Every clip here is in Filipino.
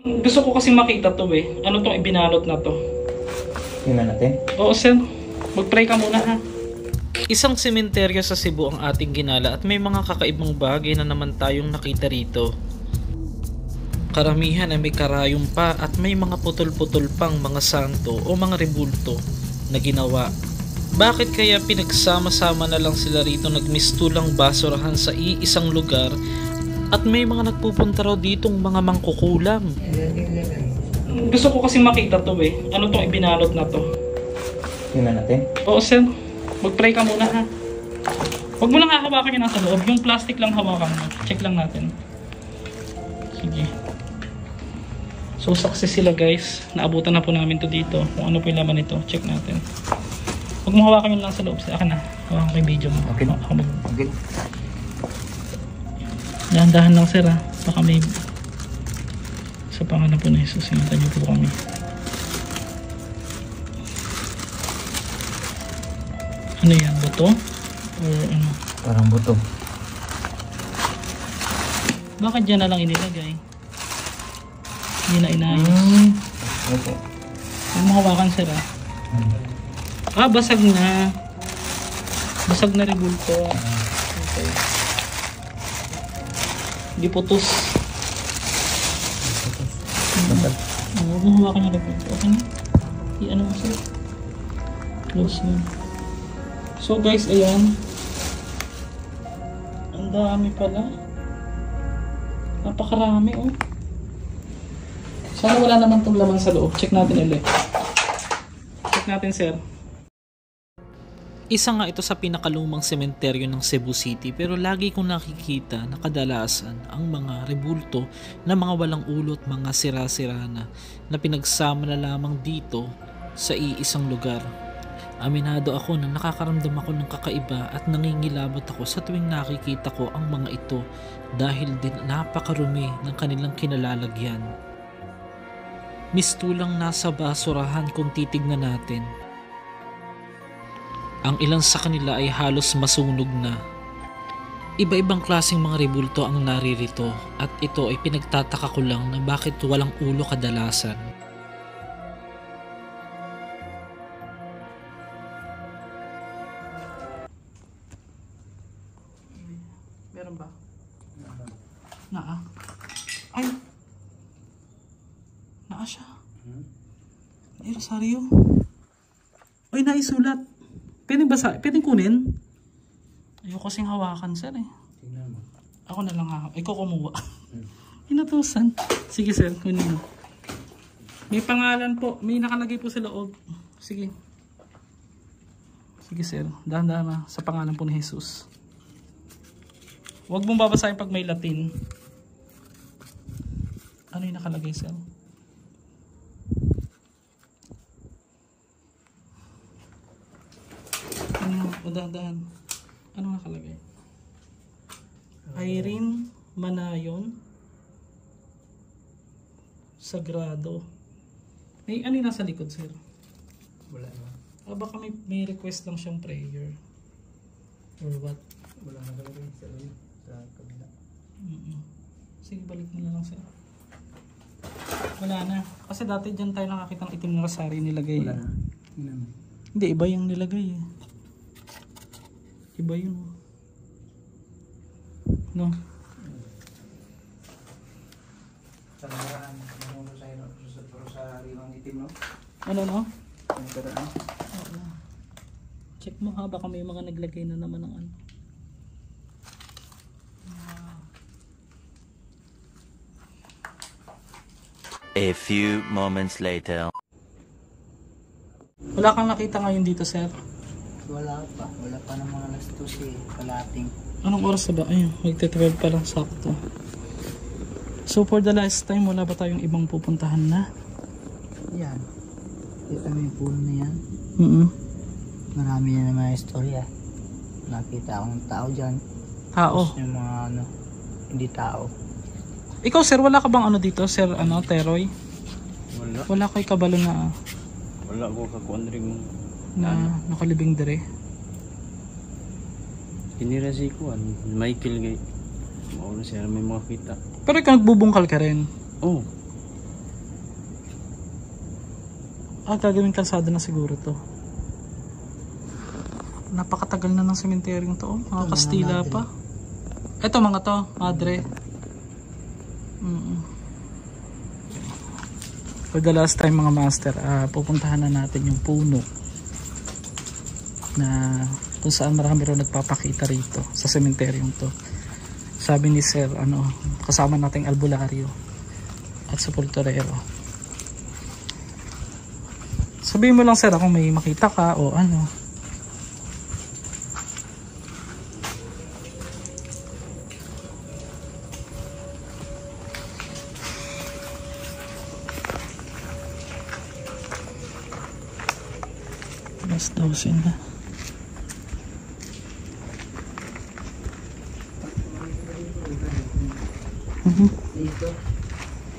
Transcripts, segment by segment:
Gusto ko kasi makita to eh. Ano tong ibinalot na to? Tingnan natin. Oo sir, mag-pray ka muna ha. Isang sementeryo sa Cebu ang ating ginala at may mga kakaibang bagay na naman tayong nakita rito. Karamihan ay may karayom pa at may mga putol-putol pang mga santo o mga rebulto na ginawa. Bakit kaya pinagsama-sama na lang sila rito nagmistulang basurahan sa iisang lugar at may mga nagpupunta raw ditong mga mangkukulam? Gusto ko kasi makita to eh. Ano tong ibinalot na to? Tingnan natin. Oo sir, mag-pray ka muna ha. Huwag mo lang hahawakan yung nasa loob. Yung plastic lang hawakan mo. Check lang natin. Sige. So success sila guys. Naabutan na po namin to dito. Kung ano po yung laman nito. Check natin. Huwag mo hawakan yung lang sa loob. Sa akin na. Hawakan ko yung video mo. Okay. Okay. Dahan-dahan lang sir ha. Baka may sa pangalan po na Jesus. Sinuntan niyo po kami. Ano yan? Buto? Or ano? Parang buto. Bakit dyan na lang inilagay? Hindi na inayos. Okay. Huwag mo hawakan sir ha. Basag na. Basag na rebulto. Okay. Hindi putos. Huwag mo hawakan yung rebulto. Okay na? I-ano mo sir? Close mo. So guys, ayan. Ang dami pala. Napakarami oh. Sana wala naman itong laman sa loob. Check natin ulit. Check natin sir. Isa nga ito sa pinakalumang sementeryo ng Cebu City pero lagi kong nakikita na kadalasan ang mga rebulto na mga walang ulot, mga sira-sira na pinagsama na lamang dito sa iisang lugar. Aminado ako na nakakaramdam ako ng kakaiba at nangingilabot ako sa tuwing nakikita ko ang mga ito dahil din napakarumi ng kanilang kinalalagyan. Mistulang nasa basurahan kung titignan natin. Ang ilan sa kanila ay halos masunog na. Iba-ibang klaseng mga rebulto ang naririto at ito ay pinagtataka ko lang na bakit walang ulo kadalasan. Meron ba? Naa. Ay! Naa siya. Ay, Rosario. Ay, naisulat. Pwedeng kunin? Ayoko kasing hawakan, sir eh. Ako na lang hawak. Ikaw kumuha. Inutusan. Sige, sir. Kunin mo. May pangalan po. May nakalagay po sa loob. Sige. Sige, sir. Dahan-dahan sa pangalan po ni Jesus. Huwag mong babasahin pag may Latin. Ano yung nakalagay, sir? Dahan-dahan. Ano nakalagay? Irene Manayon Sagrado. May ano yung nasa likod, sir? Wala naman. Baka may request lang siyang prayer. Or what? Wala nakalagay sa kabila. Sige, balik mo na lang, sir. Wala na. Kasi dati dyan tayo nakakitang itim na rosary nilagay. Wala na. Hindi, iba yung nilagay eh. Iba yun. No? Sa nakaraan, rosary ng itim, no? Ano, no? Sa nakaraan. Oo. Check mo ha, baka may mga naglagay na naman ng ano. A few moments later. Wala kang nakita ngayon dito, sir? Wala pa. Wala pa ng mga alas 12 kalating. Anong oras na ba? Ayun, magte-12 pa lang sakto. So for the last time, wala ba tayong ibang pupuntahan na? Yan. Kita mo yung puno na yan. Marami yan na mga istorya. Nakita akong tao dyan. Tao? Tapos yung mga ano, hindi tao. Ikaw, sir, wala ka bang ano dito, sir, ano, Teroy? Wala. Wala kay kabalo na Wala ko kakuan rin na nakalibing dire. Kinira si Kuan, Michael gay. Mauna siya may mga kita. Pero ikaw nagbubungkal ka rin. Oh. Gagawing kalsada na siguro to. Napakatagal na ng sementeryong to. Mga Kastila pa. Ito mga to, Madre. For the last time mga master, pupuntahan na natin yung puno na kung saan marami rin nagpapakita rito sa sementeryong to. Sabi ni Sir, kasama nating albularyo at sepulturero. Sabihin mo lang Sir kung may makita ka o ano. Mas 12 na. Dito.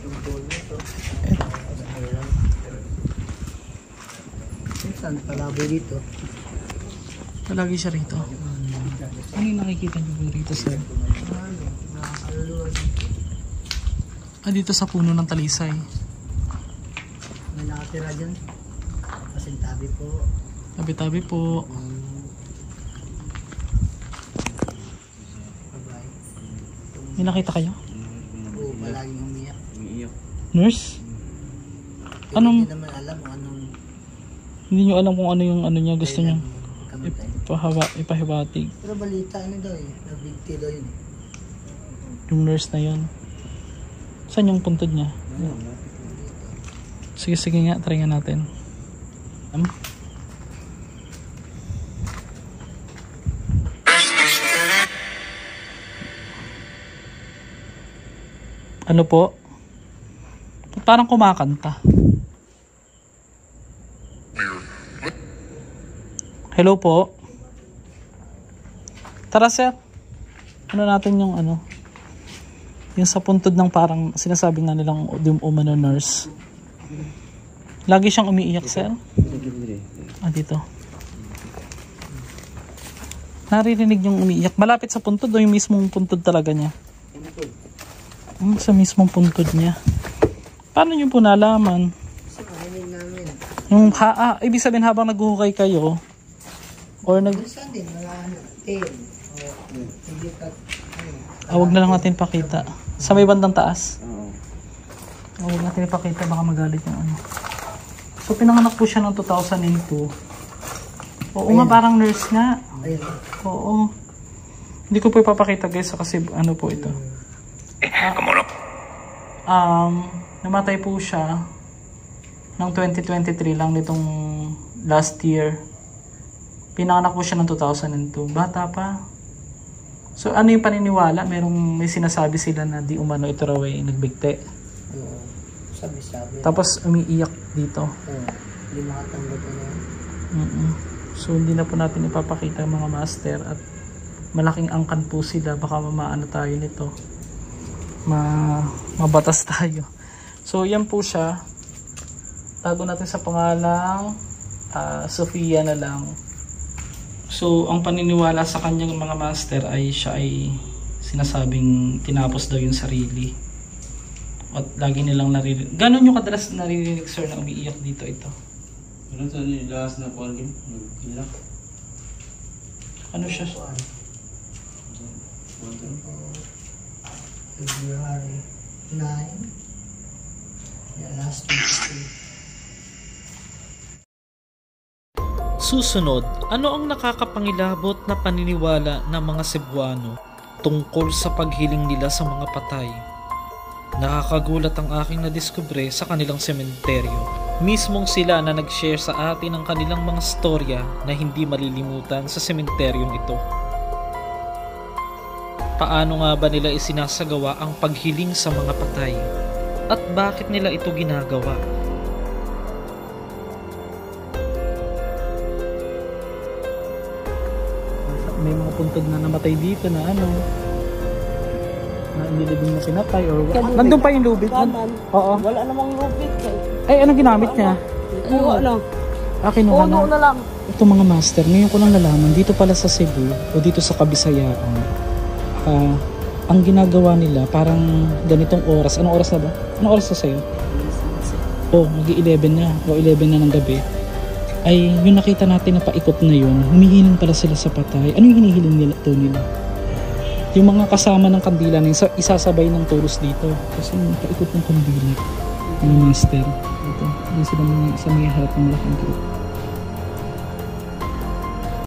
Yung puno to. Saan palaboy dito? Palagi siya rito. Ano yung nakikita niyo po rito Sir? Dito sa puno ng talisay. May nakatira dyan. Pasintabi po. Tabi-tabi po. May nakita kayo? Oo, palaging umiyak. Nurse? Hindi naman alam kung anong Hindi nyo alam kung ano yung niya gusto niya kamatay. ipahiwatig. Pero balita daw nabigti daw yun. Yung nurse na yun. Saan yung puntod niya? Sige nga, try nga natin. Ano po? Parang kumakanta. Hello po. Tara Sir. Ano natin yung yung sa puntod ng parang sinasabi nga nilang umano nurse. Lagi siyang umiiyak Sir. Dito. Naririnig yung umiiyak. Malapit sa puntod o yung mismong puntod talaga niya? Sa mismong puntod niya. Paano nyo po nalaman? Sa kahinig namin. Yung ibig sabihin habang naghuhukay kayo or Minsan din, mga tail. Hindi ka, wag na lang natin pakita. Sa may bandang taas? Wag natin ipakita, baka magalit yung So pinanganak po siya ng 2002. Oo nga, parang nurse nga. ayun. Oo. Hindi ko po ipapakita guys kasi po ito. Namatay po siya ng 2023 lang nitong last year. Pinanganak po siya ng 2002. Bata pa. So ano yung paniniwala? May sinasabi sila na di umano ito raw ay nagbigti. Oo. Sabi. Tapos umiiyak dito. Oo. Hindi makatanggap na yan. So hindi na po natin ipapakita mga master at malaking angkan po sila. Baka maano tayo nito. Mabatas tayo. So yan po siya. Tago natin sa pangalang Sofia na lang. So ang paniniwala sa kanyang mga master ay siya ay sinasabing tinapos daw yung sarili. At lagi nilang naririnig. Ganon yung kadalas naririnig Sir na umiiyak dito ito? Ano sa nilas na kuwan din? Nag-ilak? Ano siya? February 9. Yeah, last week. Susunod, ano ang nakakapangilabot na paniniwala ng mga Cebuano tungkol sa paghiling nila sa mga patay? Nakakagulat ang aking nadiskubre sa kanilang sementeryo. Mismong sila na nag-share sa atin ang kanilang mga storya na hindi malilimutan sa sementeryong ito. Paano nga ba nila isinasagawa ang paghiling sa mga patay? At bakit nila ito ginagawa? May mga puntod na namatay dito na na inilibing na pinatay or nandun pa yung lubid. Oo. Wala namang lupit. Ay, anong ginamit niya? Kinuha lang. Kinuha Puno na lang. Ito mga master, ngayon ko lang nalaman, dito pala sa Cebu o dito sa Kabisayaan, ang ginagawa nila parang ganitong oras. Anong oras na ba? Anong oras na sa'yo? mag-11 na o 11 na ng gabi, ay yung nakita natin na paikot na yun, humihiling pala sila sa patay. Ano yung hinihiling nila to nila? Yung mga kasama ng kandila na isasabay ng toros dito. Kasi yung paikot ng kandila, yung master. Ito, yung sila mga sa may harap ng malaking group.